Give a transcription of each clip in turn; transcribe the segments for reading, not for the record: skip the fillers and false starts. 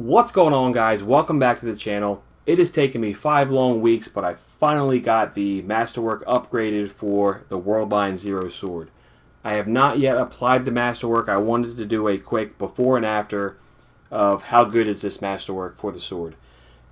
What's going on, guys? Welcome back to the channel. It has taken me 5 long weeks, but I finally got the Masterwork upgraded for the Worldline Zero sword. I have not yet applied the Masterwork. I wanted to do a quick before and after of how good is this Masterwork for the sword.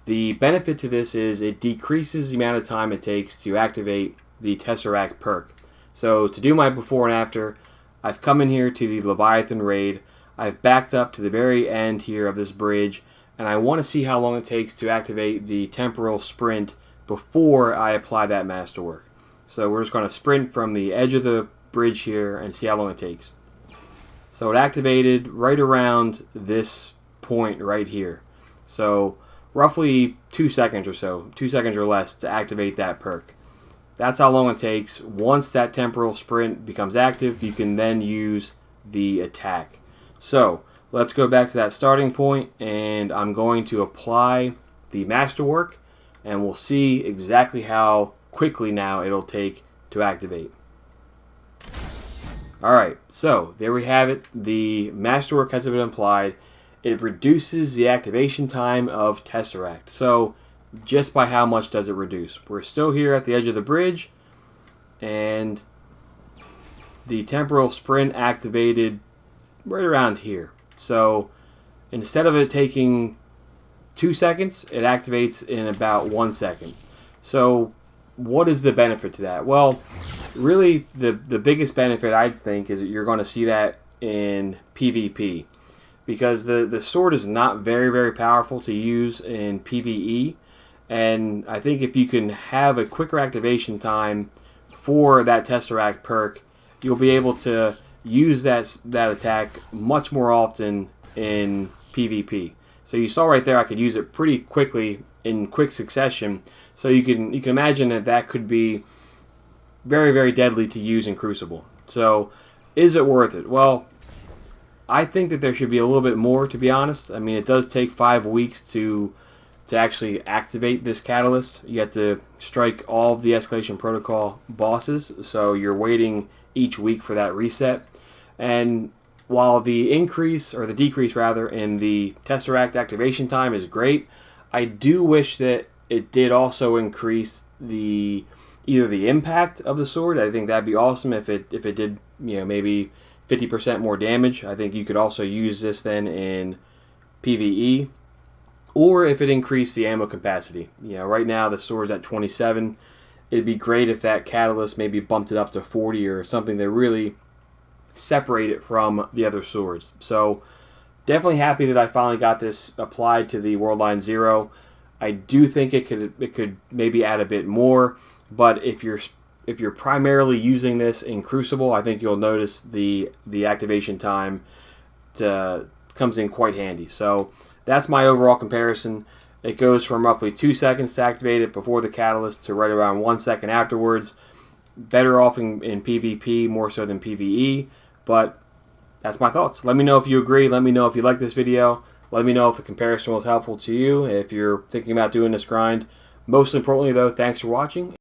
The benefit to this is it decreases the amount of time it takes to activate the Tesseract perk. So to do my before and after, I've come in here to the Leviathan raid. I've backed up to the very end here of this bridge, and I want to see how long it takes to activate the Temporal Sprint before I apply that Masterwork. So we're just going to sprint from the edge of the bridge here and see how long it takes. So it activated right around this point right here. So roughly 2 seconds or so, 2 seconds or less to activate that perk. That's how long it takes. Once that Temporal Sprint becomes active, you can then use the attack. So let's go back to that starting point, and I'm going to apply the Masterwork, and we'll see exactly how quickly now it'll take to activate. Alright, so there we have it. The Masterwork has been applied. It reduces the activation time of Tesseract. So just by how much does it reduce? We're still here at the edge of the bridge, and the Temporal Sprint activated right around here. So instead of it taking 2 seconds, it activates in about 1 second. So what is the benefit to that? Well, really the biggest benefit, I think, is that you're going to see that in PvP, because the sword is not very powerful to use in PvE, and I think if you can have a quicker activation time for that Tesseract perk, you'll be able to use that attack much more often in PvP. So you saw right there I could use it pretty quickly in quick succession. So you can imagine that could be very deadly to use in Crucible. So is it worth it? Well, I think that there should be a little bit more, to be honest. I mean, it does take 5 weeks to actually activate this catalyst. You have to strike all of the escalation protocol bosses, so you're waiting each week for that reset. And while the increase, or the decrease rather, in the Tesseract activation time is great, I do wish that it did also increase either the impact of the sword. I think that'd be awesome if it did, maybe 50% more damage. I think you could also use this then in PvE, or if it increased the ammo capacity. Right now the sword's at 27. It'd be great if that catalyst maybe bumped it up to 40 or something that really separate it from the other swords. So definitely happy that I finally got this applied to the Worldline Zero. I do think it could maybe add a bit more, but if you're primarily using this in Crucible, I think you'll notice the activation time comes in quite handy. So that's my overall comparison. It goes from roughly 2 seconds to activate it before the catalyst to right around 1 second afterwards. Better off in PvP more so than PvE, but that's my thoughts. Let me know if you agree. Let me know if you like this video. Let me know if the comparison was helpful to you, if you're thinking about doing this grind. Most importantly, though, thanks for watching.